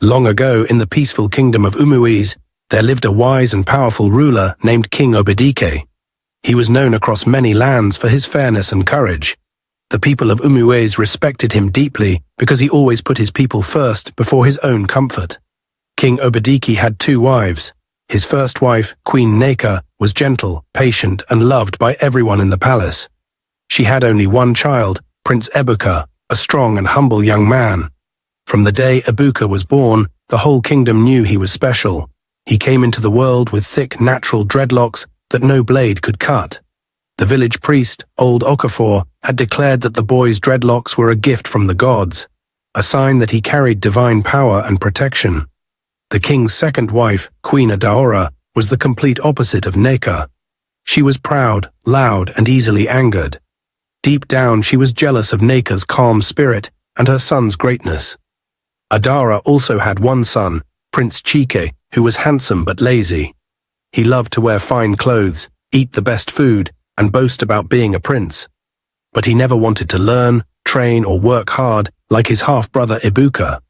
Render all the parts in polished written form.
Long ago, in the peaceful kingdom of Umuez, there lived a wise and powerful ruler named King Obedike. He was known across many lands for his fairness and courage. The people of Umuez respected him deeply because he always put his people first before his own comfort. King Obedike had 2 wives. His first wife, Queen Neka, was gentle, patient, and loved by everyone in the palace. She had only one child, Prince Ebuka, a strong and humble young man. From the day Ebuka was born, the whole kingdom knew he was special. He came into the world with thick, natural dreadlocks that no blade could cut. The village priest, old Okafor, had declared that the boy's dreadlocks were a gift from the gods, a sign that he carried divine power and protection. The king's second wife, Queen Adaora, was the complete opposite of Neka. She was proud, loud, and easily angered. Deep down, she was jealous of Neka's calm spirit and her son's greatness. Adaora also had one son, Prince Chike, who was handsome but lazy. He loved to wear fine clothes, eat the best food, and boast about being a prince. But he never wanted to learn, train, or work hard like his half-brother Ebuka.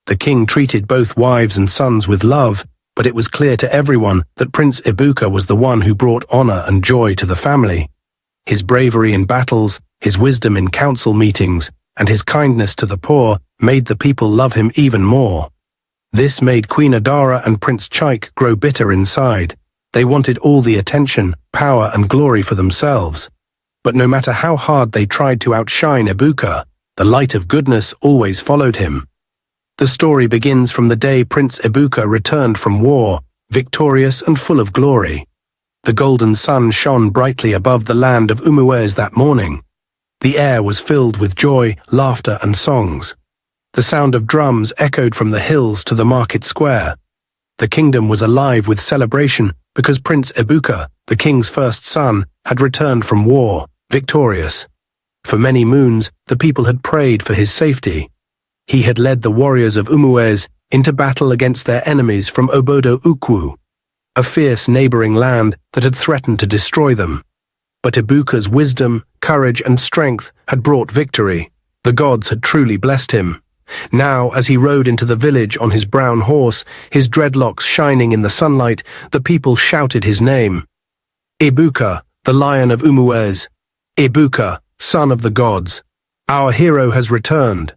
The king treated both wives and sons with love, but it was clear to everyone that Prince Ebuka was the one who brought honor and joy to the family. His bravery in battles, his wisdom in council meetings, and his kindness to the poor made the people love him even more. This made Queen Adaora and Prince Chike grow bitter inside. They wanted all the attention, power, and glory for themselves. But no matter how hard they tried to outshine Ebuka, the light of goodness always followed him. The story begins from the day Prince Ebuka returned from war, victorious and full of glory. The golden sun shone brightly above the land of Umuez that morning. The air was filled with joy, laughter, and songs. The sound of drums echoed from the hills to the market square. The kingdom was alive with celebration because Prince Ebuka, the king's first son, had returned from war, victorious. For many moons, the people had prayed for his safety. He had led the warriors of Umuez into battle against their enemies from Obodo Ukwu, a fierce neighboring land that had threatened to destroy them. But Ebuka's wisdom, courage, and strength had brought victory. The gods had truly blessed him. Now, as he rode into the village on his brown horse, his dreadlocks shining in the sunlight, the people shouted his name. Ebuka, the Lion of Umuez. Ebuka, son of the gods. Our hero has returned.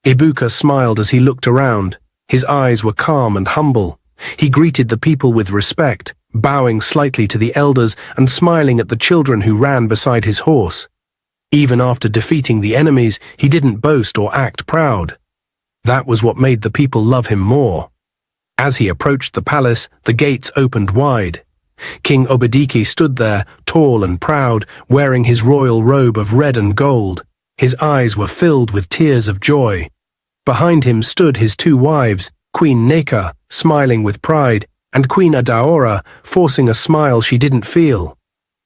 Ebuka smiled as he looked around. His eyes were calm and humble. He greeted the people with respect, bowing slightly to the elders and smiling at the children who ran beside his horse. Even after defeating the enemies, he didn't boast or act proud. That was what made the people love him more. As he approached the palace, the gates opened wide. King Obedike stood there, tall and proud, wearing his royal robe of red and gold. His eyes were filled with tears of joy. Behind him stood his 2 wives, Queen Neka, smiling with pride, and Queen Adaora, forcing a smile she didn't feel.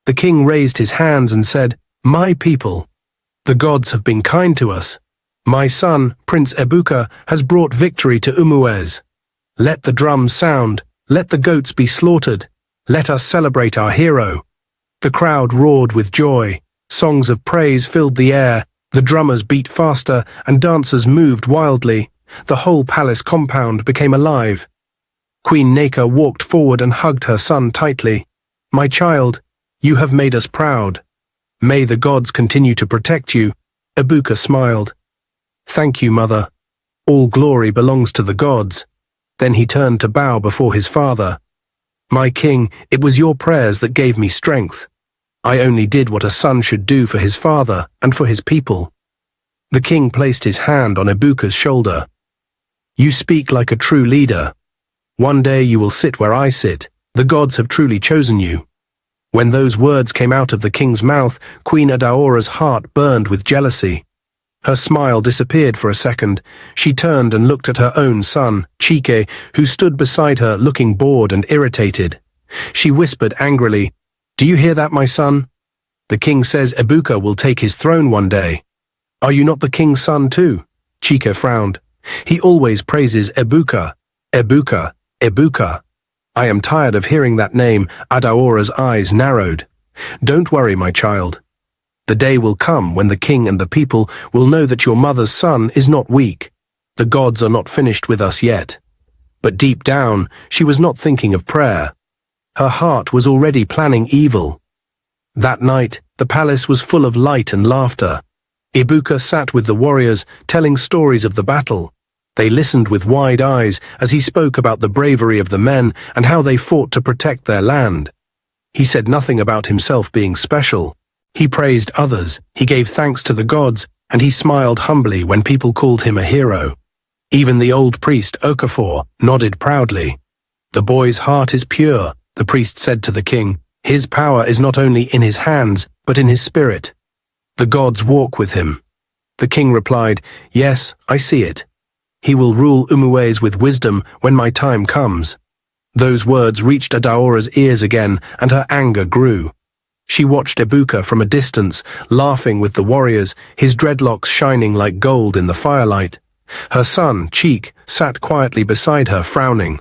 The king raised his hands and said, "My people, the gods have been kind to us. My son, Prince Ebuka, has brought victory to Umuez. Let the drums sound, let the goats be slaughtered. Let us celebrate our hero." The crowd roared with joy. Songs of praise filled the air. The drummers beat faster, and dancers moved wildly. The whole palace compound became alive. Queen Neka walked forward and hugged her son tightly. "My child, you have made us proud. May the gods continue to protect you." Ebuka smiled. "Thank you, mother. All glory belongs to the gods." Then he turned to bow before his father. "My king, it was your prayers that gave me strength. I only did what a son should do for his father and for his people." The king placed his hand on Ebuka's shoulder. "You speak like a true leader. One day you will sit where I sit. The gods have truly chosen you." When those words came out of the king's mouth, Queen Adaora's heart burned with jealousy. Her smile disappeared for a second. She turned and looked at her own son, Chike, who stood beside her looking bored and irritated. She whispered angrily, "Do you hear that, my son? The king says Ebuka will take his throne one day. Are you not the king's son too?" Chike frowned. "He always praises Ebuka. Ebuka, Ebuka." "I am tired of hearing that name." Adaora's eyes narrowed. "Don't worry, my child. The day will come when the king and the people will know that your mother's son is not weak. The gods are not finished with us yet. But deep down, she was not thinking of prayer. Her heart was already planning evil. That night, the palace was full of light and laughter. Ibuka sat with the warriors, telling stories of the battle. They listened with wide eyes as he spoke about the bravery of the men and how they fought to protect their land. He said nothing about himself being special. He praised others, he gave thanks to the gods, and he smiled humbly when people called him a hero. Even the old priest Okafor nodded proudly. "The boy's heart is pure," the priest said to the king. "His power is not only in his hands, but in his spirit. The gods walk with him." The king replied, "Yes, I see it. He will rule Umuwes with wisdom when my time comes." Those words reached Adaora's ears again, and her anger grew. She watched Ibuka from a distance, laughing with the warriors, his dreadlocks shining like gold in the firelight. Her son, Cheek, sat quietly beside her, frowning.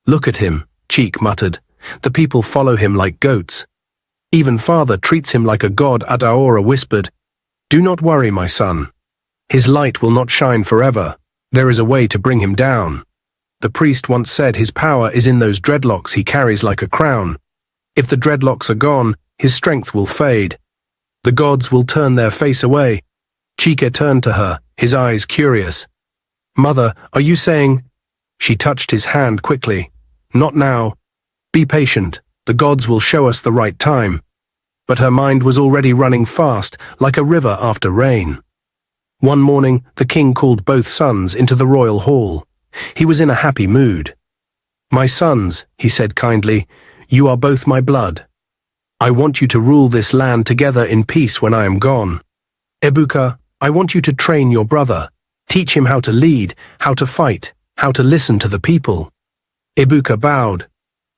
"Look at him," Cheek muttered. "The people follow him like goats. Even father treats him like a god." Adaora whispered, "Do not worry, my son. His light will not shine forever. There is a way to bring him down. The priest once said his power is in those dreadlocks he carries like a crown. If the dreadlocks are gone, his strength will fade. The gods will turn their face away." Chika turned to her, his eyes curious. "Mother, are you saying—" She touched his hand quickly. "Not now. Be patient. The gods will show us the right time." But her mind was already running fast, like a river after rain. One morning, the king called both sons into the royal hall. He was in a happy mood. "My sons," he said kindly, "you are both my blood. I want you to rule this land together in peace when I am gone. Ibuka, I want you to train your brother. Teach him how to lead, how to fight, how to listen to the people." Ibuka bowed.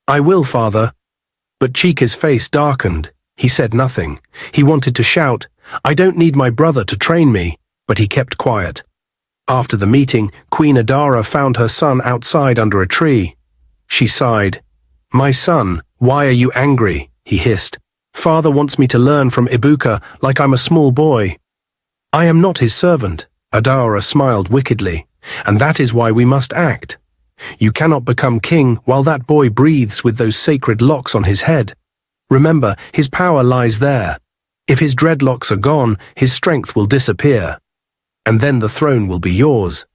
"I will, father." But Chika's face darkened. He said nothing. He wanted to shout, "I don't need my brother to train me," but he kept quiet. After the meeting, Queen Adara found her son outside under a tree. She sighed. "My son, why are you angry?" he hissed. "Father wants me to learn from Ibuka like I'm a small boy." "I am not his servant," Adara smiled wickedly, "and that is why we must act. You cannot become king while that boy breathes with those sacred locks on his head. Remember, his power lies there. If his dreadlocks are gone, his strength will disappear. And then the throne will be yours."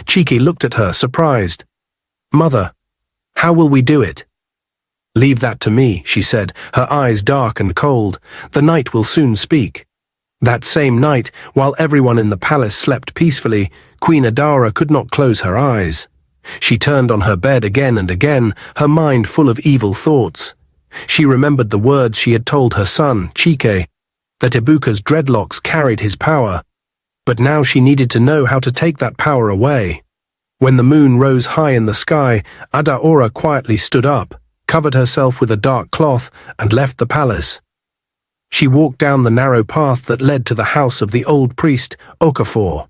Chiki looked at her, surprised. "Mother, how will we do it?" "Leave that to me," she said, her eyes dark and cold. "The night will soon speak." That same night, while everyone in the palace slept peacefully, Queen Adara could not close her eyes. She turned on her bed again and again, her mind full of evil thoughts. She remembered the words she had told her son, Chike, that Ibuka's dreadlocks carried his power. But now she needed to know how to take that power away. When the moon rose high in the sky, Adaora quietly stood up, covered herself with a dark cloth, and left the palace. She walked down the narrow path that led to the house of the old priest, Okafor.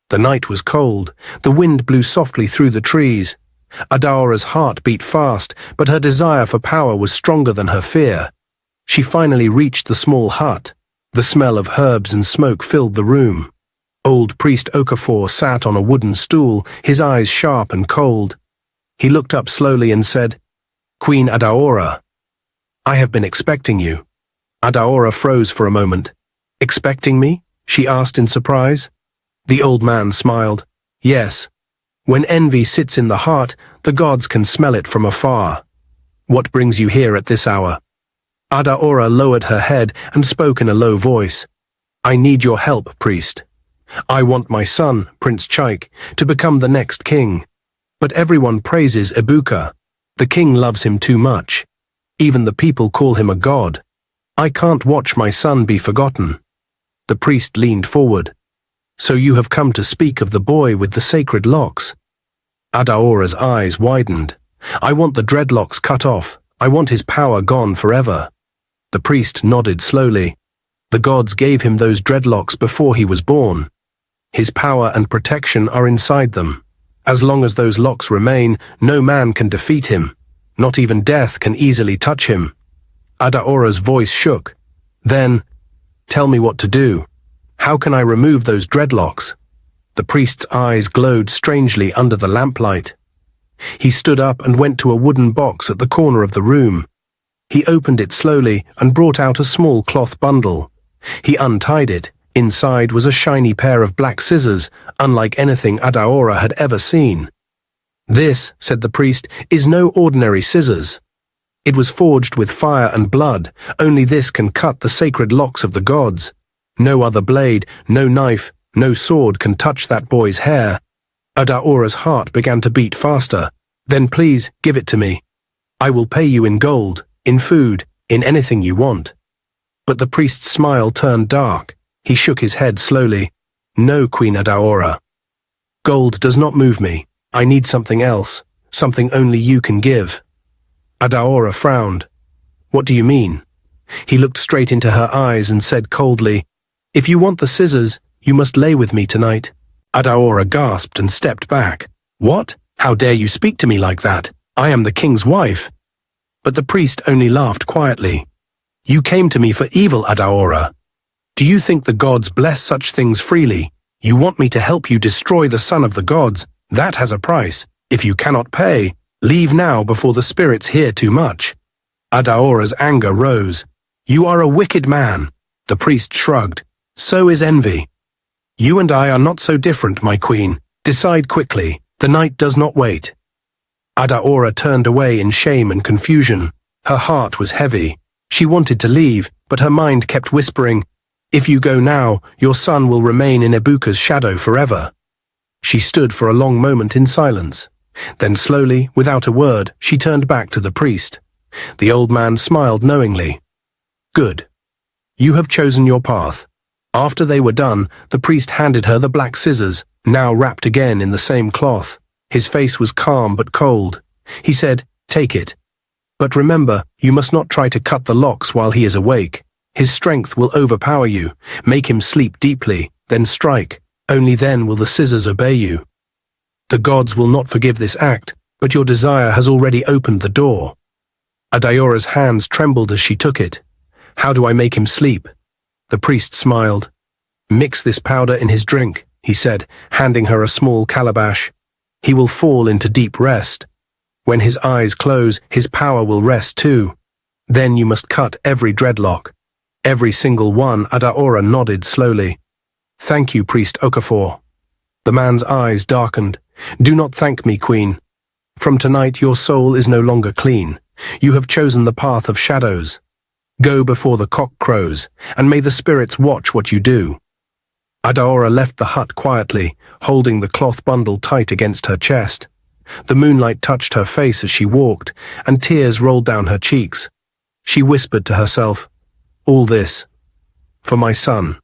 The night was cold, the wind blew softly through the trees. Adaora's heart beat fast, but her desire for power was stronger than her fear. She finally reached the small hut. The smell of herbs and smoke filled the room. Old priest Okafor sat on a wooden stool, his eyes sharp and cold. He looked up slowly and said, "Queen Adaora, I have been expecting you." Adaora froze for a moment. "Expecting me?" she asked in surprise. The old man smiled. "Yes. When envy sits in the heart, the gods can smell it from afar. What brings you here at this hour?" Adaora lowered her head and spoke in a low voice. "I need your help, priest. I want my son, Prince Chaik, to become the next king. But everyone praises Ibuka. The king loves him too much. Even the people call him a god. I can't watch my son be forgotten." The priest leaned forward. "So you have come to speak of the boy with the sacred locks?" Adaora's eyes widened. "I want the dreadlocks cut off. I want his power gone forever." The priest nodded slowly. "The gods gave him those dreadlocks before he was born. His power and protection are inside them. As long as those locks remain, no man can defeat him. Not even death can easily touch him." Adaora's voice shook. "Then, tell me what to do. How can I remove those dreadlocks?" The priest's eyes glowed strangely under the lamplight. He stood up and went to a wooden box at the corner of the room. He opened it slowly and brought out a small cloth bundle. He untied it. Inside was a shiny pair of black scissors, unlike anything Adaora had ever seen. "This," said the priest, "is no ordinary scissors. It was forged with fire and blood. Only this can cut the sacred locks of the gods. No other blade, no knife, no sword can touch that boy's hair." Adaora's heart began to beat faster. "Then please give it to me. I will pay you in gold, in food, in anything you want." But the priest's smile turned dark. He shook his head slowly. "No, Queen Adaora. Gold does not move me. I need something else, something only you can give." Adaora frowned. "What do you mean?" He looked straight into her eyes and said coldly, "If you want the scissors, you must lay with me tonight." Adaora gasped and stepped back. "What? How dare you speak to me like that? I am the king's wife." But the priest only laughed quietly. "You came to me for evil, Adaora. Do you think the gods bless such things freely? You want me to help you destroy the son of the gods. That has a price. If you cannot pay, leave now before the spirits hear too much." Adaora's anger rose. "You are a wicked man." The priest shrugged. "So is envy. You and I are not so different, my queen. Decide quickly. The night does not wait." Adaora turned away in shame and confusion. Her heart was heavy. She wanted to leave, but her mind kept whispering, "If you go now, your son will remain in Ibuka's shadow forever." She stood for a long moment in silence. Then slowly, without a word, she turned back to the priest. The old man smiled knowingly. "Good. You have chosen your path." After they were done, the priest handed her the black scissors, now wrapped again in the same cloth. His face was calm but cold. He said, "Take it. But remember, you must not try to cut the locks while he is awake. His strength will overpower you. Make him sleep deeply, then strike. Only then will the scissors obey you. The gods will not forgive this act, but your desire has already opened the door." Adaora's hands trembled as she took it. "How do I make him sleep?" The priest smiled. "Mix this powder in his drink," he said, handing her a small calabash. "He will fall into deep rest. When his eyes close, his power will rest too. Then you must cut every dreadlock." "Every single one," Adaora nodded slowly. "Thank you, Priest Okafor." The man's eyes darkened. "Do not thank me, Queen. From tonight your soul is no longer clean. You have chosen the path of shadows. Go before the cock crows, and may the spirits watch what you do." Adaora left the hut quietly, holding the cloth bundle tight against her chest. The moonlight touched her face as she walked, and tears rolled down her cheeks. She whispered to herself, "All this, for my son."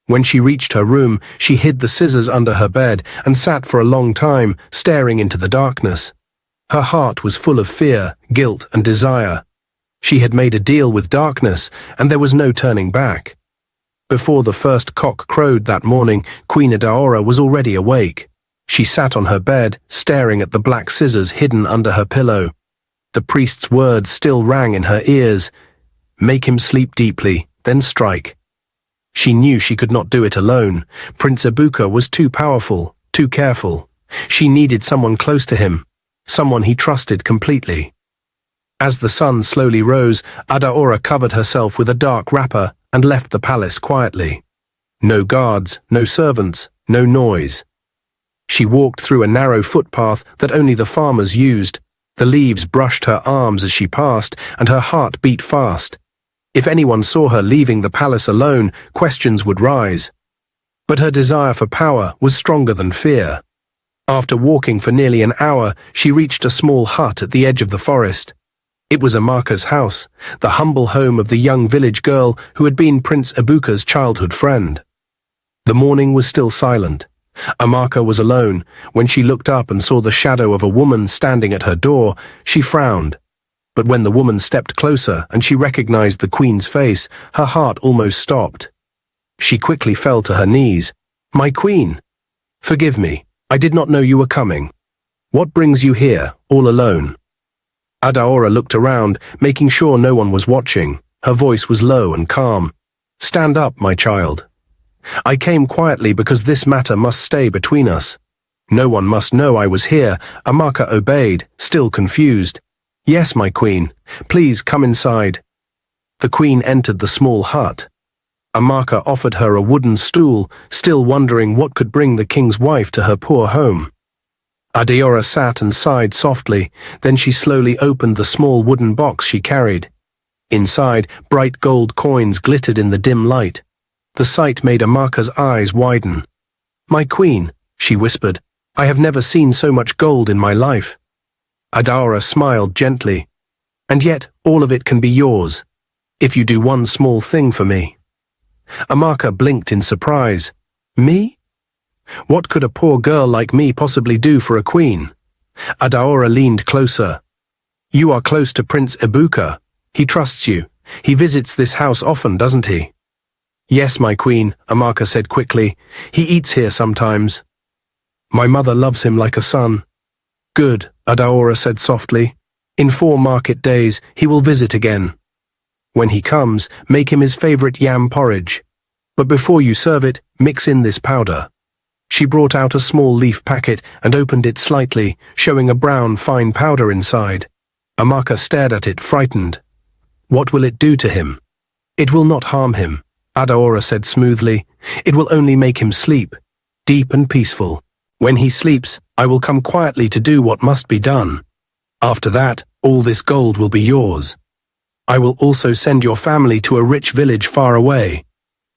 When she reached her room, she hid the scissors under her bed and sat for a long time, staring into the darkness. Her heart was full of fear, guilt, and desire. She had made a deal with darkness, and there was no turning back. Before the first cock crowed that morning, Queen Adaora was already awake. She sat on her bed, staring at the black scissors hidden under her pillow. The priest's words still rang in her ears. "Make him sleep deeply, then strike." She knew she could not do it alone. Prince Ibuka was too powerful, too careful. She needed someone close to him, someone he trusted completely. As the sun slowly rose, Adaora covered herself with a dark wrapper and left the palace quietly. No guards, no servants, no noise. She walked through a narrow footpath that only the farmers used. The leaves brushed her arms as she passed, and her heart beat fast. If anyone saw her leaving the palace alone, questions would rise. But her desire for power was stronger than fear. After walking for nearly an hour, she reached a small hut at the edge of the forest. It was Amaka's house, the humble home of the young village girl who had been Prince Ibuka's childhood friend. The morning was still silent. Amaka was alone. When she looked up and saw the shadow of a woman standing at her door, she frowned. But when the woman stepped closer and she recognized the queen's face, her heart almost stopped. She quickly fell to her knees. "My queen! Forgive me, I did not know you were coming. What brings you here, all alone?" Adaora looked around, making sure no one was watching. Her voice was low and calm. "Stand up, my child. I came quietly because this matter must stay between us. No one must know I was here. Amaka obeyed, still confused. Yes, my queen. Please come inside. The queen entered the small hut. Amaka offered her a wooden stool, still wondering what could bring the king's wife to her poor home. Adeora sat and sighed softly, then she slowly opened the small wooden box she carried. Inside, bright gold coins glittered in the dim light. The sight made Amaka's eyes widen. My queen, she whispered, I have never seen so much gold in my life. Adeora smiled gently. And yet, all of it can be yours, if you do one small thing for me. Amaka blinked in surprise. Me? What could a poor girl like me possibly do for a queen? Adeora leaned closer. You are close to Prince Ibuka. He trusts you. He visits this house often, doesn't he? Yes, my queen, Amaka said quickly. He eats here sometimes. My mother loves him like a son. Good, Adeora said softly. In 4 market days, he will visit again. When he comes, make him his favorite yam porridge. But before you serve it, mix in this powder. She brought out a small leaf packet and opened it slightly, showing a brown, fine powder inside. Amaka stared at it, frightened. What will it do to him? It will not harm him, Adeora said smoothly. It will only make him sleep, deep and peaceful. When he sleeps, I will come quietly to do what must be done. After that, all this gold will be yours. I will also send your family to a rich village far away.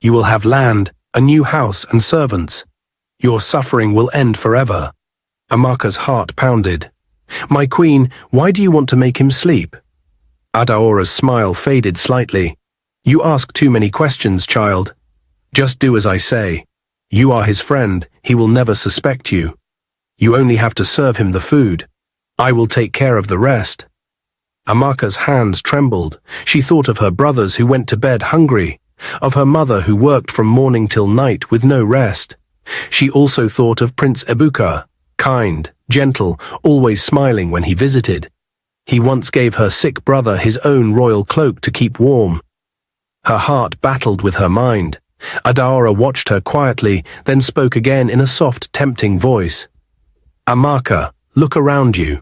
You will have land, a new house and servants. Your suffering will end forever. Amaka's heart pounded. My queen, why do you want to make him sleep? Adeora's smile faded slightly. You ask too many questions, child. Just do as I say. You are his friend, he will never suspect you. You only have to serve him the food. I will take care of the rest. Amaka's hands trembled. She thought of her brothers who went to bed hungry, of her mother who worked from morning till night with no rest. She also thought of Prince Ibuka, kind, gentle, always smiling when he visited. He once gave her sick brother his own royal cloak to keep warm. Her heart battled with her mind. Adeora watched her quietly, then spoke again in a soft, tempting voice. Amaka, look around you.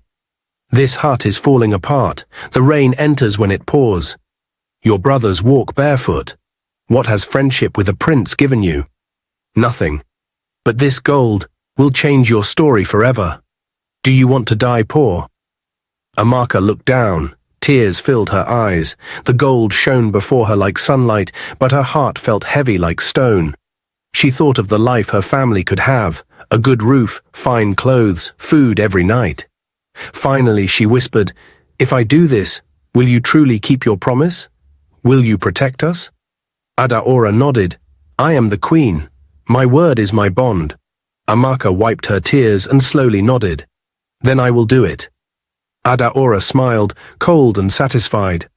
This hut is falling apart. The rain enters when it pours. Your brothers walk barefoot. What has friendship with a prince given you? Nothing. But this gold will change your story forever. Do you want to die poor? Amaka looked down. Tears filled her eyes. The gold shone before her like sunlight, but her heart felt heavy like stone. She thought of the life her family could have, a good roof, fine clothes, food every night. Finally, she whispered, If I do this, will you truly keep your promise? Will you protect us? Adeora nodded. I am the queen. My word is my bond. Amaka wiped her tears and slowly nodded. Then I will do it. Adeora smiled, cold and satisfied.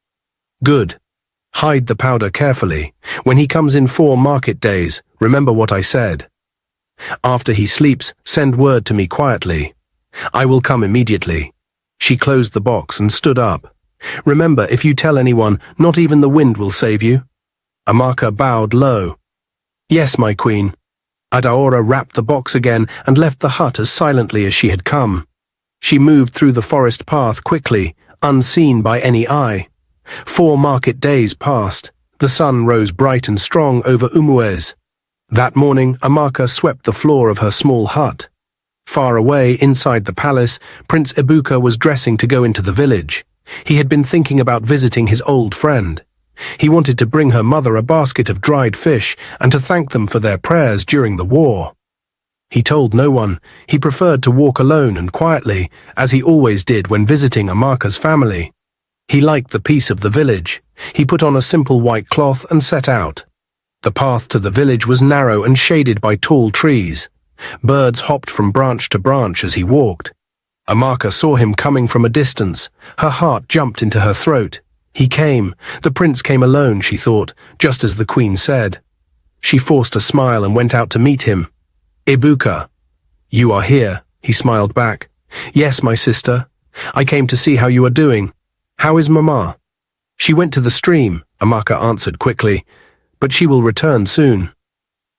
Good. Hide the powder carefully. When he comes in 4 market days, remember what I said. After he sleeps, send word to me quietly. I will come immediately. She closed the box and stood up. Remember, if you tell anyone, not even the wind will save you. Amaka bowed low. Yes, my queen. Adeora wrapped the box again and left the hut as silently as she had come. She moved through the forest path quickly, unseen by any eye. 4 market days passed. The sun rose bright and strong over Umuez. That morning, Amaka swept the floor of her small hut. Far away, inside the palace, Prince Ibuka was dressing to go into the village. He had been thinking about visiting his old friend. He wanted to bring her mother a basket of dried fish and to thank them for their prayers during the war. He told no one. He preferred to walk alone and quietly, as he always did when visiting Amaka's family. He liked the peace of the village. He put on a simple white cloth and set out. The path to the village was narrow and shaded by tall trees. Birds hopped from branch to branch as he walked. Amaka saw him coming from a distance. Her heart jumped into her throat. He came. The prince came alone, she thought, just as the queen said. She forced a smile and went out to meet him. Ibuka. You are here, he smiled back. Yes, my sister. I came to see how you are doing. How is Mama? She went to the stream, Amaka answered quickly, but she will return soon.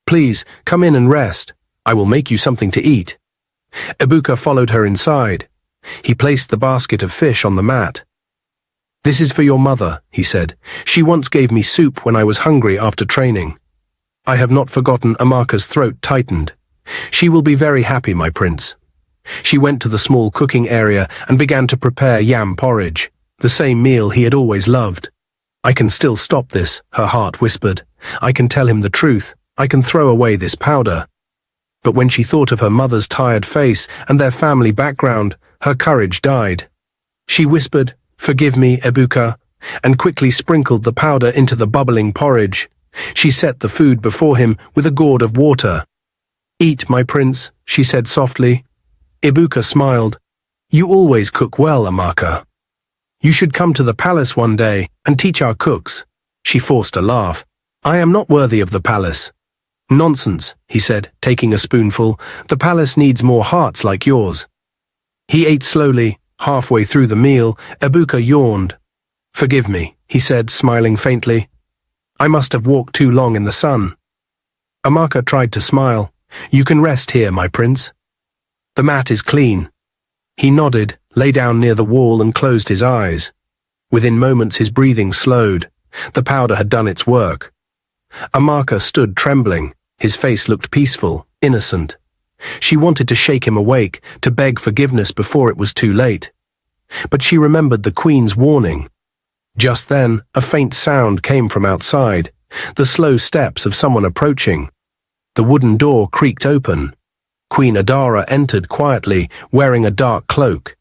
Please, come in and rest. I will make you something to eat. Ibuka followed her inside. He placed the basket of fish on the mat. This is for your mother, he said. She once gave me soup when I was hungry after training. I have not forgotten. Amaka's throat tightened. She will be very happy, my prince. She went to the small cooking area and began to prepare yam porridge, the same meal he had always loved. I can still stop this, her heart whispered. I can tell him the truth. I can throw away this powder. But when she thought of her mother's tired face and their family background, her courage died. She whispered, "Forgive me, Ibuka," and quickly sprinkled the powder into the bubbling porridge. She set the food before him with a gourd of water. "Eat, my prince," she said softly. Ibuka smiled. "You always cook well, Amaka. You should come to the palace one day and teach our cooks." She forced a laugh. "I am not worthy of the palace." "Nonsense," he said, taking a spoonful. "The palace needs more hearts like yours." He ate slowly. Halfway through the meal, Ibuka yawned. "Forgive me," he said, smiling faintly. "I must have walked too long in the sun." Amaka tried to smile. "You can rest here, my prince. The mat is clean." He nodded, lay down near the wall and closed his eyes. Within moments his breathing slowed. The powder had done its work. Amaka stood trembling. His face looked peaceful, innocent. She wanted to shake him awake, to beg forgiveness before it was too late. But she remembered the Queen's warning. Just then, a faint sound came from outside, the slow steps of someone approaching. The wooden door creaked open. Queen Adara entered quietly, wearing a dark cloak.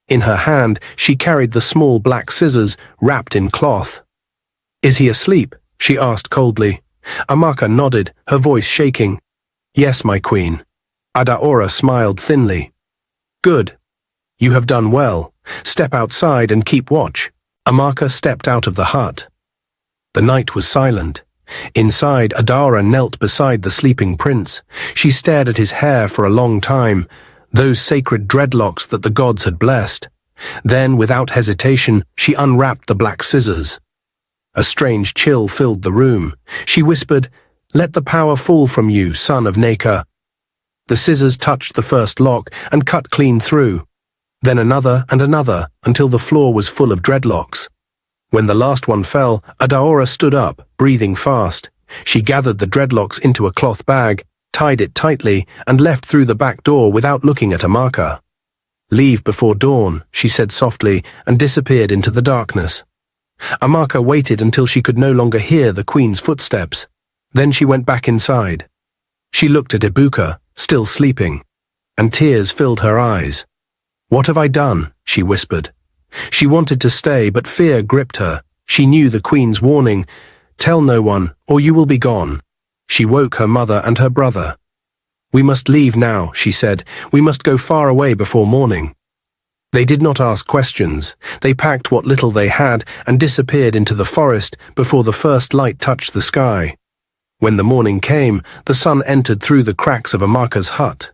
In her hand, she carried the small black scissors wrapped in cloth. "Is he asleep?" she asked coldly. Amaka nodded, her voice shaking. "Yes, my queen." Adaora smiled thinly. "Good. You have done well. Step outside and keep watch." Amaka stepped out of the hut. The night was silent. Inside, Adara knelt beside the sleeping prince. She stared at his hair for a long time, those sacred dreadlocks that the gods had blessed. Then, without hesitation, she unwrapped the black scissors. A strange chill filled the room. She whispered, "Let the power fall from you, son of Neka." The scissors touched the first lock and cut clean through. Then another and another, until the floor was full of dreadlocks. When the last one fell, Adaora stood up, breathing fast. She gathered the dreadlocks into a cloth bag, tied it tightly, and left through the back door without looking at Amaka. "Leave before dawn," she said softly, and disappeared into the darkness. Amaka waited until she could no longer hear the queen's footsteps. Then she went back inside. She looked at Ibuka, still sleeping, and tears filled her eyes. "What have I done?" she whispered. She wanted to stay, but fear gripped her. She knew the queen's warning, "Tell no one, or you will be gone." She woke her mother and her brother. "We must leave now," she said. "We must go far away before morning." They did not ask questions. They packed what little they had and disappeared into the forest before the first light touched the sky. When the morning came, the sun entered through the cracks of Amaka's hut.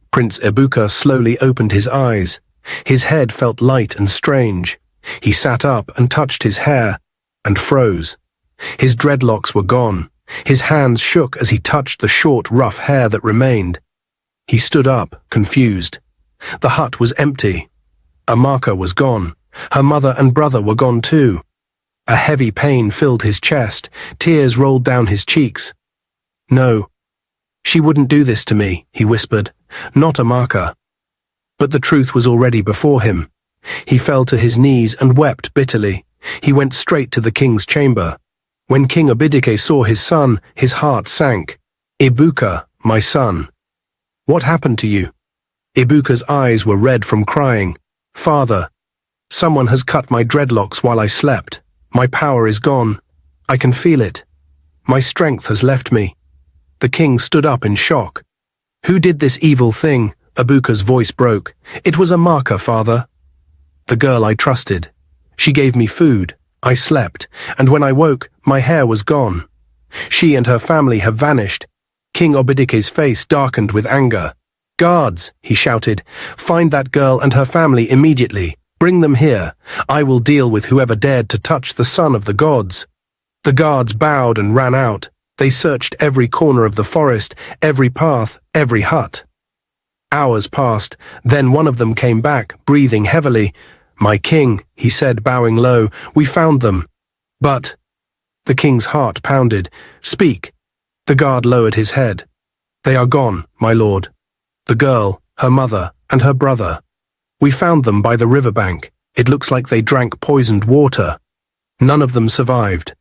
Prince Ibuka slowly opened his eyes. His head felt light and strange. He sat up and touched his hair, and froze. His dreadlocks were gone. His hands shook as he touched the short, rough hair that remained. He stood up, confused. The hut was empty. Amaka was gone. Her mother and brother were gone too. A heavy pain filled his chest. Tears rolled down his cheeks. "No, she wouldn't do this to me," he whispered. "Not Amaka." But the truth was already before him. He fell to his knees and wept bitterly. He went straight to the king's chamber. When King Obidike saw his son, his heart sank. "Ibuka, my son. What happened to you?" Ibuka's eyes were red from crying. "Father, someone has cut my dreadlocks while I slept. My power is gone. I can feel it. My strength has left me." The king stood up in shock. "Who did this evil thing?" Ibuka's voice broke. "It was Amaka, father. The girl I trusted. She gave me food. I slept, and when I woke, my hair was gone. She and her family have vanished." King Obidike's face darkened with anger. "Guards," he shouted, "find that girl and her family immediately. Bring them here. I will deal with whoever dared to touch the son of the gods." The guards bowed and ran out. They searched every corner of the forest, every path, every hut. Hours passed, then one of them came back, breathing heavily. "My king," he said, bowing low, "we found them." "But—" The king's heart pounded. "Speak." The guard lowered his head. "They are gone, my lord. The girl, her mother, and her brother. We found them by the riverbank. It looks like they drank poisoned water. None of them survived."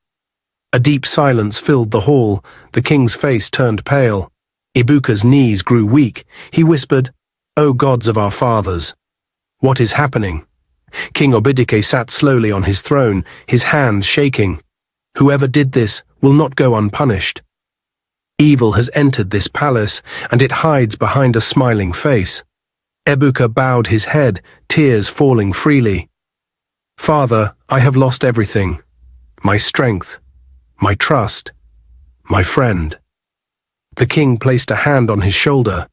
A deep silence filled the hall. The king's face turned pale. Ibuka's knees grew weak. He whispered, "O gods of our fathers, what is happening?" King Obedike sat slowly on his throne, his hands shaking. "Whoever did this will not go unpunished. Evil has entered this palace, and it hides behind a smiling face." Ebuka bowed his head, tears falling freely. "Father, I have lost everything. My strength, my trust, my friend." The king placed a hand on his shoulder.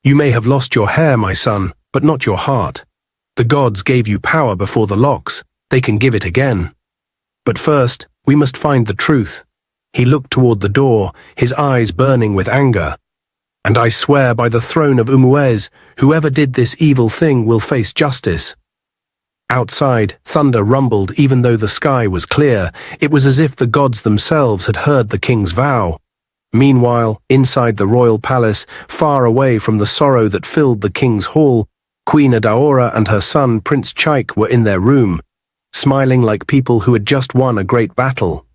"You may have lost your hair, my son, but not your heart. The gods gave you power before the locks. They can give it again. But first, we must find the truth." He looked toward the door, his eyes burning with anger. "And I swear by the throne of Umuez, whoever did this evil thing will face justice." Outside, thunder rumbled even though the sky was clear. It was as if the gods themselves had heard the king's vow. Meanwhile, inside the royal palace, far away from the sorrow that filled the king's hall, Queen Adaora and her son Prince Chaik were in their room, smiling like people who had just won a great battle.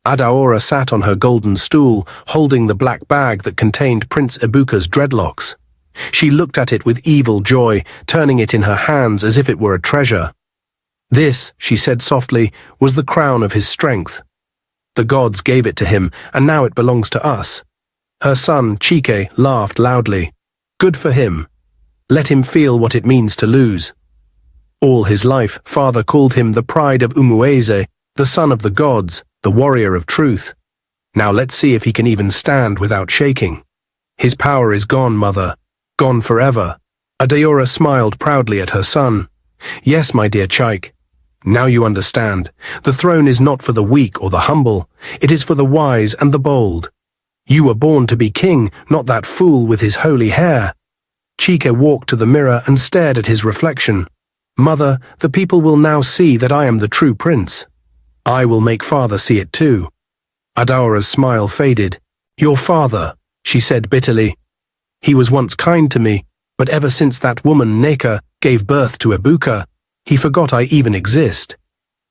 Adaora sat on her golden stool, holding the black bag that contained Prince Ebuka's dreadlocks. She looked at it with evil joy, turning it in her hands as if it were a treasure. "This," she said softly, "was the crown of his strength. The gods gave it to him, and now it belongs to us." Her son, Chike, laughed loudly. "Good for him. Let him feel what it means to lose." All his life, father called him the pride of Umueze, the son of the gods, the warrior of truth. Now let's see if he can even stand without shaking. "His power is gone, mother. Gone forever." Adaora smiled proudly at her son. "Yes, my dear Chaik. Now you understand. The throne is not for the weak or the humble. It is for the wise and the bold. You were born to be king, not that fool with his holy hair." Chike walked to the mirror and stared at his reflection. "Mother, the people will now see that I am the true prince. I will make father see it too." Adaora's smile faded. "Your father," she said bitterly. "He was once kind to me, but ever since that woman Neka gave birth to Ebuka, he forgot I even exist.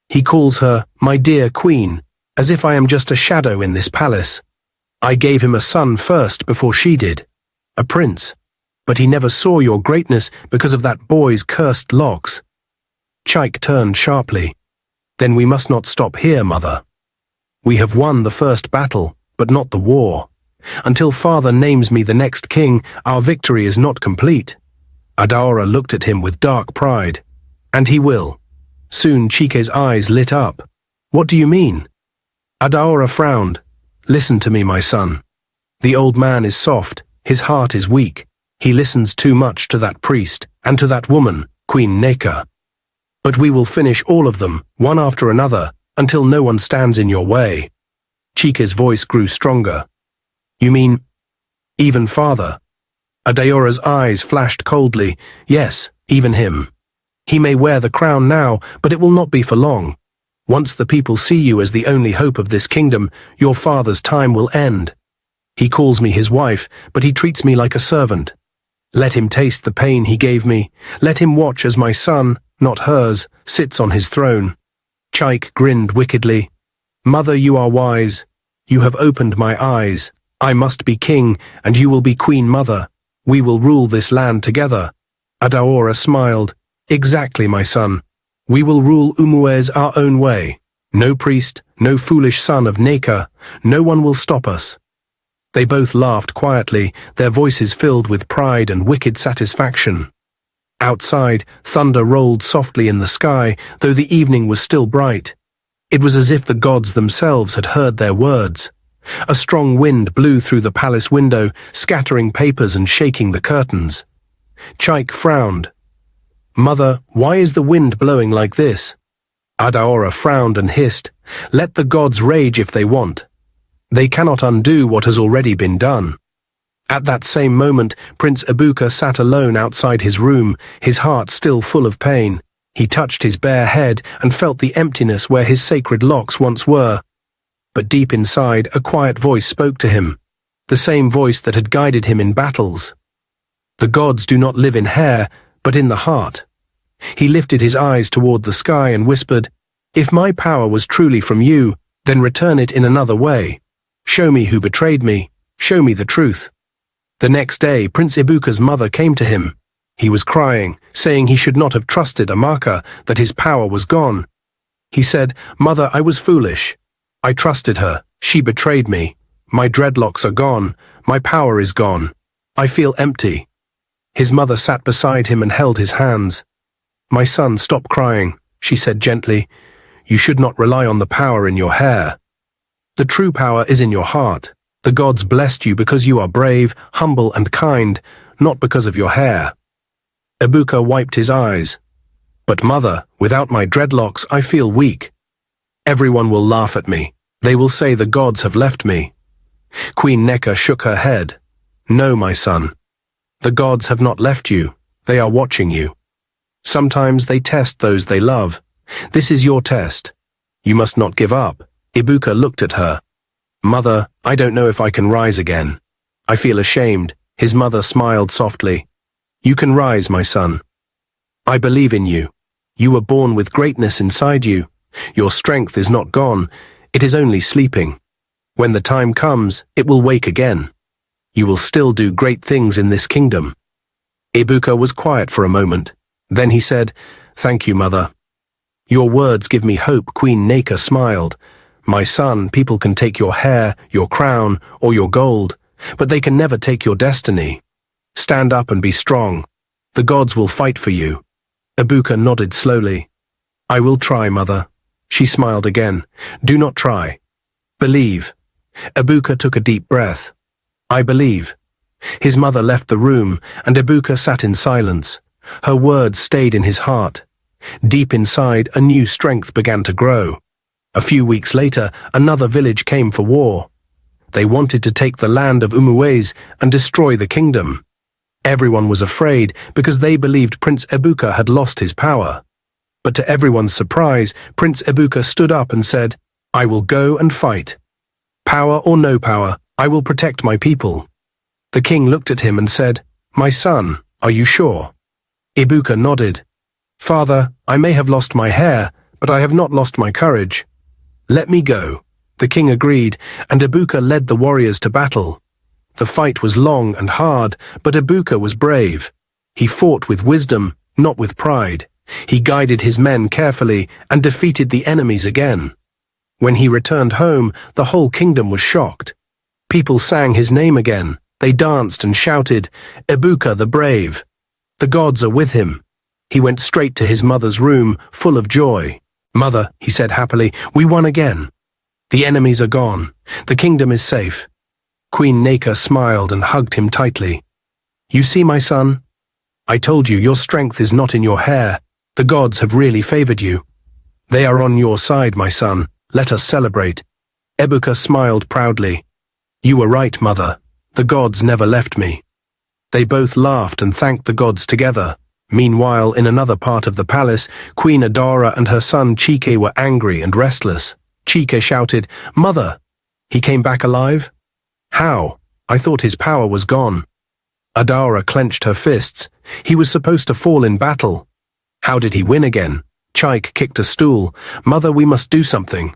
He calls her my dear queen, as if I am just a shadow in this palace. I gave him a son first before she did, a prince, but he never saw your greatness because of that boy's cursed locks." Chaik turned sharply. "Then we must not stop here, mother. We have won the first battle, but not the war. Until father names me the next king, our victory is not complete." Adaora looked at him with dark pride. "And he will." Soon Chike's eyes lit up. "What do you mean?" Adaora frowned. "Listen to me, my son. The old man is soft, his heart is weak. He listens too much to that priest, and to that woman, Queen Neka. But we will finish all of them, one after another, until no one stands in your way." Chike's voice grew stronger. "You mean, even father?" Adaora's eyes flashed coldly. "Yes, even him. He may wear the crown now, but it will not be for long. Once the people see you as the only hope of this kingdom, your father's time will end. He calls me his wife, but he treats me like a servant. Let him taste the pain he gave me. Let him watch as my son, not hers, sits on his throne." Chaik grinned wickedly. "Mother, you are wise. You have opened my eyes. I must be king, and you will be queen mother. We will rule this land together." Adaora smiled. "Exactly, my son. We will rule Umuez our own way. No priest, no foolish son of Neka. No one will stop us." They both laughed quietly, their voices filled with pride and wicked satisfaction. Outside, thunder rolled softly in the sky, though the evening was still bright. It was as if the gods themselves had heard their words. A strong wind blew through the palace window, scattering papers and shaking the curtains. Chaik frowned. "Mother, why is the wind blowing like this?" Adaora frowned and hissed. "Let the gods rage if they want. They cannot undo what has already been done. At that same moment, Prince Ibuka sat alone outside his room, his heart still full of pain. He touched his bare head and felt the emptiness where his sacred locks once were. But deep inside, a quiet voice spoke to him, the same voice that had guided him in battles. The gods do not live in hair, but in the heart. He lifted his eyes toward the sky and whispered, "If my power was truly from you, then return it in another way. Show me who betrayed me. Show me the truth." The next day, Prince Ibuka's mother came to him. He was crying, saying he should not have trusted Amaka, that his power was gone. He said, "Mother, I was foolish. I trusted her. She betrayed me. My dreadlocks are gone. My power is gone. I feel empty." His mother sat beside him and held his hands. "My son, stop crying," she said gently. "You should not rely on the power in your hair. The true power is in your heart. The gods blessed you because you are brave, humble, and kind, not because of your hair." Ibuka wiped his eyes. "But mother, without my dreadlocks, I feel weak. Everyone will laugh at me. They will say the gods have left me." Queen Neka shook her head. "No, my son. The gods have not left you. They are watching you. Sometimes they test those they love. This is your test. You must not give up." Ibuka looked at her. "Mother, I don't know if I can rise again. I feel ashamed." His mother smiled softly. "You can rise, my son. I believe in you. You were born with greatness inside you. Your strength is not gone. It is only sleeping. When the time comes, it will wake again. You will still do great things in this kingdom." Ibuka was quiet for a moment. Then he said, "Thank you, mother." "Your words give me hope," Queen Neka smiled. "My son, people can take your hair, your crown, or your gold, but they can never take your destiny. Stand up and be strong. The gods will fight for you." Ibuka nodded slowly. "I will try, mother." She smiled again. "Do not try. Believe." Ibuka took a deep breath. "I believe." His mother left the room, and Ibuka sat in silence. Her words stayed in his heart. Deep inside, a new strength began to grow. A few weeks later, another village came for war. They wanted to take the land of Umuwez and destroy the kingdom. Everyone was afraid because they believed Prince Ibuka had lost his power. But to everyone's surprise, Prince Ibuka stood up and said, "I will go and fight. Power or no power, I will protect my people." The king looked at him and said, "My son, are you sure?" Ibuka nodded. "Father, I may have lost my hair, but I have not lost my courage. Let me go." The king agreed, and Ibuka led the warriors to battle. The fight was long and hard, but Ibuka was brave. He fought with wisdom, not with pride. He guided his men carefully and defeated the enemies again. When he returned home, the whole kingdom was shocked. People sang his name again. They danced and shouted, "Ibuka the brave. The gods are with him." He went straight to his mother's room, full of joy. "Mother," he said happily, "we won again. The enemies are gone. The kingdom is safe." Queen Neka smiled and hugged him tightly. "You see, my son? I told you your strength is not in your hair. The gods have really favored you. They are on your side, my son. Let us celebrate." Ibuka smiled proudly. "You were right, mother. The gods never left me." They both laughed and thanked the gods together. Meanwhile, in another part of the palace, Queen Adara and her son Chike were angry and restless. Chike shouted, "Mother, he came back alive? How? I thought his power was gone." Adara clenched her fists. He was supposed to fall in battle. How did he win again? Chike kicked a stool. "Mother, we must do something.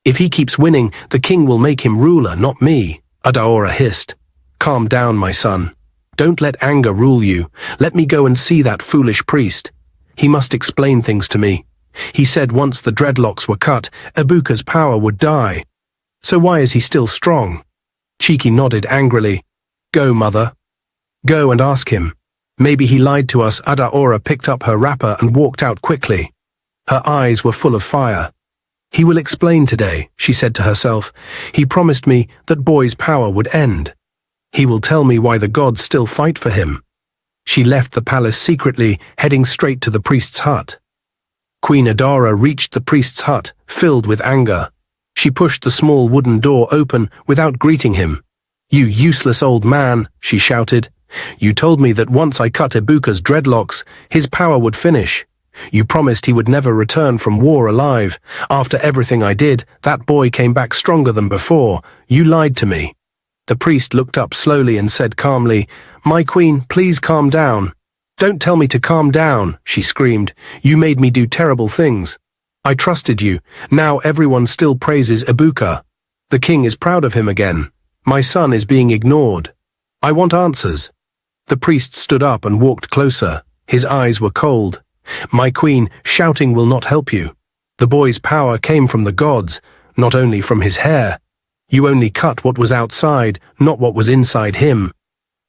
If he keeps winning, the king will make him ruler, not me." Adara hissed. "Calm down, my son. Don't let anger rule you. Let me go and see that foolish priest. He must explain things to me. He said once the dreadlocks were cut, Ibuka's power would die. So why is he still strong?" Chike nodded angrily. "Go, mother. Go and ask him. Maybe he lied to us." Adaora picked up her wrapper and walked out quickly. Her eyes were full of fire. "He will explain today," she said to herself. "He promised me that boy's power would end. He will tell me why the gods still fight for him." She left the palace secretly, heading straight to the priest's hut. Queen Adara reached the priest's hut, filled with anger. She pushed the small wooden door open without greeting him. "You useless old man," she shouted. "You told me that once I cut Ibuka's dreadlocks, his power would finish. You promised he would never return from war alive. After everything I did, that boy came back stronger than before. You lied to me." The priest looked up slowly and said calmly, "My queen, please calm down." "Don't tell me to calm down," she screamed. "You made me do terrible things. I trusted you. Now everyone still praises Ibuka. The king is proud of him again. My son is being ignored. I want answers." The priest stood up and walked closer. His eyes were cold. "My queen, shouting will not help you. The boy's power came from the gods, not only from his hair. You only cut what was outside, not what was inside him.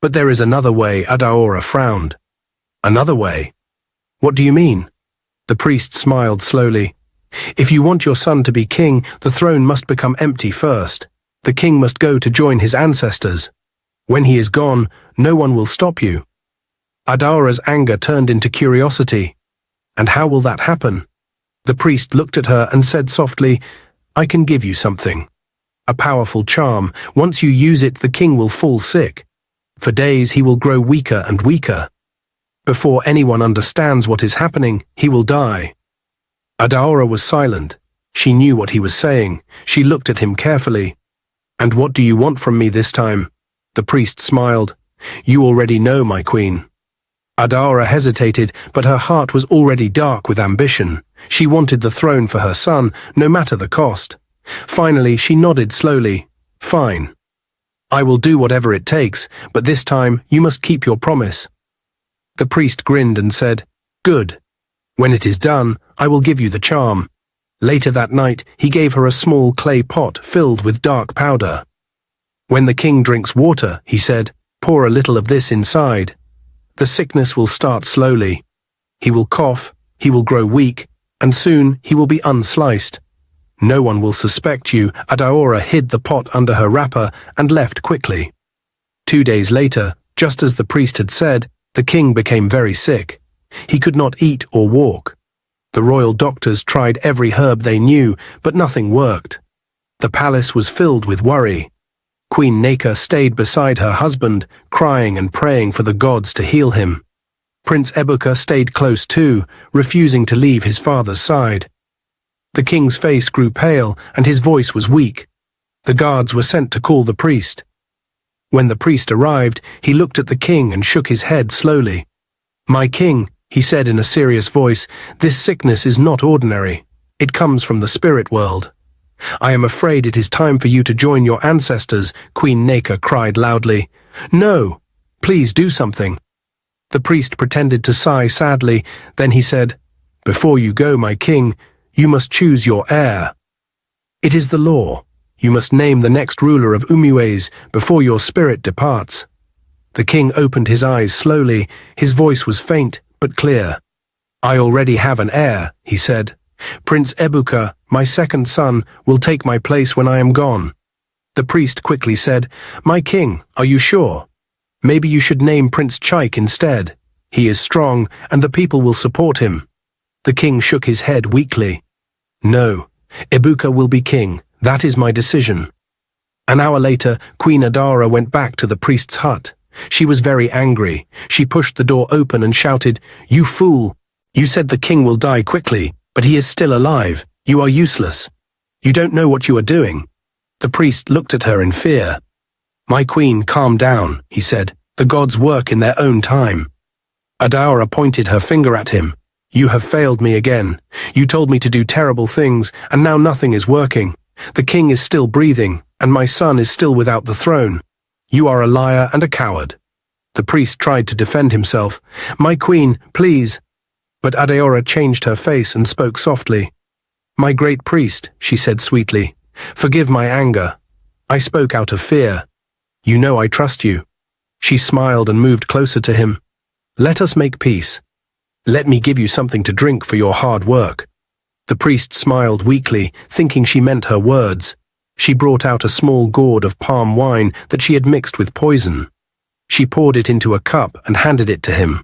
But there is another way," Adaora frowned. "Another way? What do you mean?" The priest smiled slowly. "If you want your son to be king, the throne must become empty first. The king must go to join his ancestors. When he is gone, no one will stop you." Adaora's anger turned into curiosity. "And how will that happen?" The priest looked at her and said softly, "I can give you something. A powerful charm. Once you use it, the king will fall sick. For days he will grow weaker and weaker. Before anyone understands what is happening, he will die." Adaora was silent. She knew what he was saying. She looked at him carefully. "And what do you want from me this time?" The priest smiled. "You already know, my queen." Adaora hesitated, but her heart was already dark with ambition. She wanted the throne for her son, no matter the cost. Finally, she nodded slowly. "Fine. I will do whatever it takes, but this time you must keep your promise." The priest grinned and said, "Good. When it is done, I will give you the charm." Later that night, he gave her a small clay pot filled with dark powder. "When the king drinks water," he said, "pour a little of this inside. The sickness will start slowly. He will cough, he will grow weak, and soon he will be unsliced. No one will suspect you." Adaora hid the pot under her wrapper and left quickly. 2 days later, just as the priest had said, the king became very sick. He could not eat or walk. The royal doctors tried every herb they knew, but nothing worked. The palace was filled with worry. Queen Neka stayed beside her husband, crying and praying for the gods to heal him. Prince Ebuka stayed close too, refusing to leave his father's side. The king's face grew pale and his voice was weak. The guards were sent to call the priest. When the priest arrived, he looked at the king and shook his head slowly. "My king," he said in a serious voice, "this sickness is not ordinary. It comes from the spirit world. I am afraid it is time for you to join your ancestors," Queen Neka cried loudly. "No, please do something." The priest pretended to sigh sadly, then he said, "Before you go, my king, you must choose your heir. It is the law. You must name the next ruler of Umuez before your spirit departs." The king opened his eyes slowly. His voice was faint but clear. "I already have an heir," he said. "Prince Ebuka, my second son, will take my place when I am gone." The priest quickly said, "My king, are you sure? Maybe you should name Prince Chaik instead. He is strong, and the people will support him." The king shook his head weakly. "No, Ibuka will be king. That is my decision." An hour later, Queen Adaora went back to the priest's hut. She was very angry. She pushed the door open and shouted, "You fool! You said the king will die quickly, but he is still alive. You are useless. You don't know what you are doing." The priest looked at her in fear. "My queen, calm down," he said. "The gods work in their own time." Adaora pointed her finger at him. "You have failed me again. You told me to do terrible things, and now nothing is working. The king is still breathing, and my son is still without the throne. You are a liar and a coward." The priest tried to defend himself. "My queen, please." But Adaora changed her face and spoke softly. "My great priest," she said sweetly, "forgive my anger. I spoke out of fear. You know I trust you." She smiled and moved closer to him. "Let us make peace. Let me give you something to drink for your hard work." The priest smiled weakly, thinking she meant her words. She brought out a small gourd of palm wine that she had mixed with poison. She poured it into a cup and handed it to him.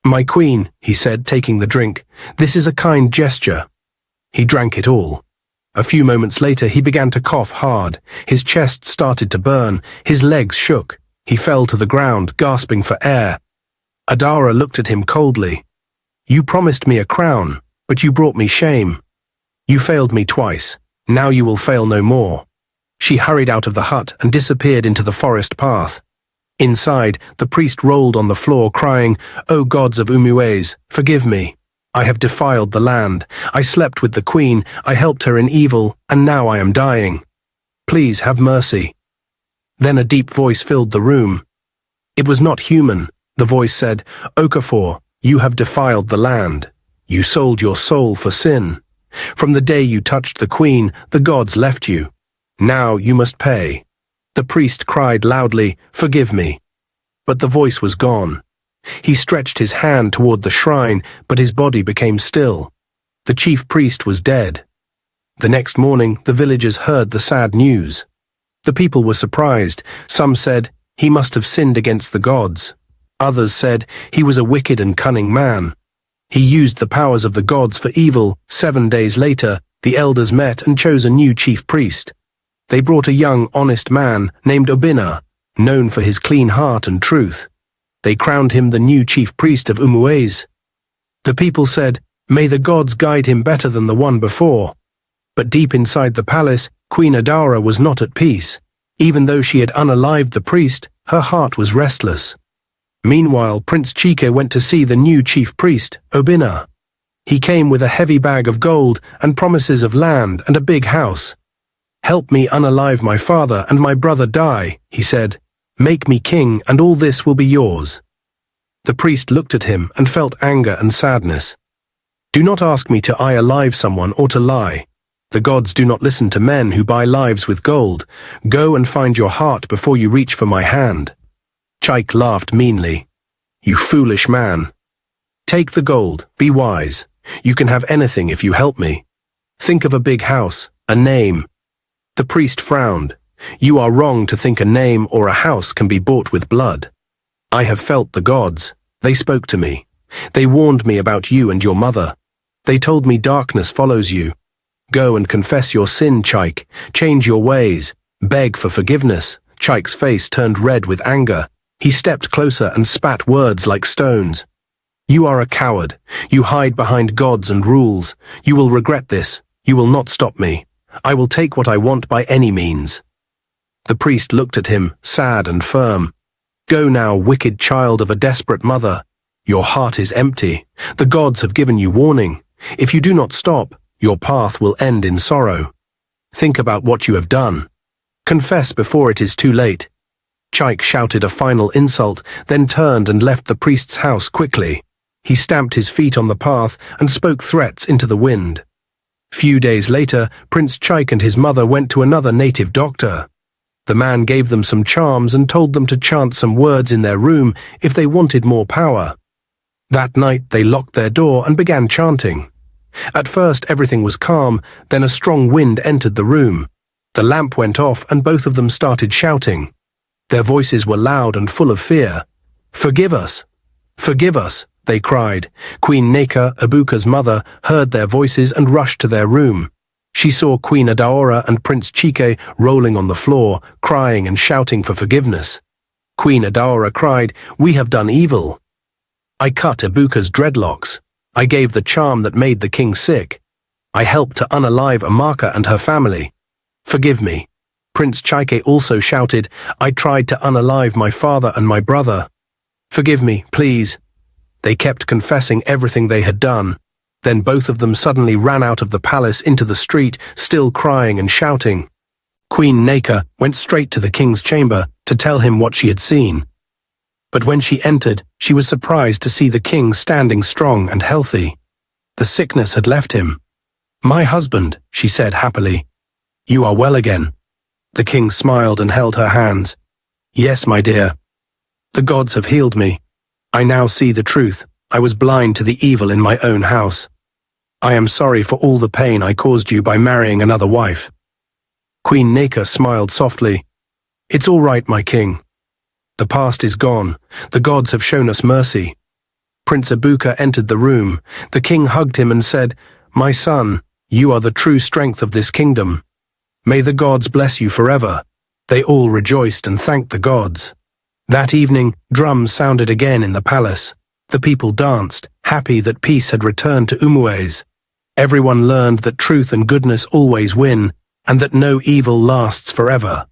"My queen," he said, taking the drink, "this is a kind gesture." He drank it all. A few moments later he began to cough hard. His chest started to burn. His legs shook. He fell to the ground, gasping for air. Adara looked at him coldly. "You promised me a crown, but you brought me shame. You failed me twice. Now you will fail no more." She hurried out of the hut and disappeared into the forest path. Inside, the priest rolled on the floor, crying, "O gods of Umuez, forgive me. I have defiled the land. I slept with the queen, I helped her in evil, and now I am dying. Please have mercy." Then a deep voice filled the room. It was not human. The voice said, "Okafor, you have defiled the land. You sold your soul for sin. From the day you touched the queen, the gods left you. Now you must pay." The priest cried loudly, "Forgive me." But the voice was gone. He stretched his hand toward the shrine, but his body became still. The chief priest was dead. The next morning, the villagers heard the sad news. The people were surprised. Some said, "He must have sinned against the gods." Others said, "He was a wicked and cunning man. He used the powers of the gods for evil." 7 days later, the elders met and chose a new chief priest. They brought a young, honest man named Obina, known for his clean heart and truth. They crowned him the new chief priest of Umuez. The people said, "May the gods guide him better than the one before." But deep inside the palace, Queen Adara was not at peace. Even though she had unalived the priest, her heart was restless. Meanwhile, Prince Chike went to see the new chief priest, Obina. He came with a heavy bag of gold and promises of land and a big house. "Help me unalive my father and my brother die," he said. "Make me king and all this will be yours." The priest looked at him and felt anger and sadness. "Do not ask me to alive someone or to lie. The gods do not listen to men who buy lives with gold. Go and find your heart before you reach for my hand." Chike laughed meanly. "You foolish man. Take the gold, be wise. You can have anything if you help me. Think of a big house, a name." The priest frowned. "You are wrong to think a name or a house can be bought with blood. I have felt the gods. They spoke to me. They warned me about you and your mother. They told me darkness follows you. Go and confess your sin, Chike. Change your ways. Beg for forgiveness." Chike's face turned red with anger. He stepped closer and spat words like stones. "You are a coward. You hide behind gods and rules. You will regret this. You will not stop me. I will take what I want by any means." The priest looked at him, sad and firm. "Go now, wicked child of a desperate mother. Your heart is empty. The gods have given you warning. If you do not stop, your path will end in sorrow. Think about what you have done. Confess before it is too late." Chike shouted a final insult, then turned and left the priest's house quickly. He stamped his feet on the path and spoke threats into the wind. Few days later, Prince Chike and his mother went to another native doctor. The man gave them some charms and told them to chant some words in their room if they wanted more power. That night they locked their door and began chanting. At first everything was calm, then a strong wind entered the room. The lamp went off and both of them started shouting. Their voices were loud and full of fear. "Forgive us! Forgive us!" they cried. Queen Neka, Ibuka's mother, heard their voices and rushed to their room. She saw Queen Adaora and Prince Chike rolling on the floor, crying and shouting for forgiveness. Queen Adaora cried, "We have done evil. I cut Ibuka's dreadlocks. I gave the charm that made the king sick. I helped to unalive Amaka and her family. Forgive me." Prince Chike also shouted, "I tried to unalive my father and my brother. Forgive me, please." They kept confessing everything they had done. Then both of them suddenly ran out of the palace into the street, still crying and shouting. Queen Neka went straight to the king's chamber to tell him what she had seen. But when she entered, she was surprised to see the king standing strong and healthy. The sickness had left him. "My husband," she said happily. "You are well again." The king smiled and held her hands. "Yes, my dear. The gods have healed me. I now see the truth. I was blind to the evil in my own house. I am sorry for all the pain I caused you by marrying another wife." Queen Neka smiled softly. "It's all right, my king. The past is gone. The gods have shown us mercy." Prince Ibuka entered the room. The king hugged him and said, "My son, You are the true strength of this kingdom. May the gods bless you forever." They all rejoiced and thanked the gods. That evening, drums sounded again in the palace. The people danced, happy that peace had returned to Umuez. Everyone learned that truth and goodness always win, and that no evil lasts forever.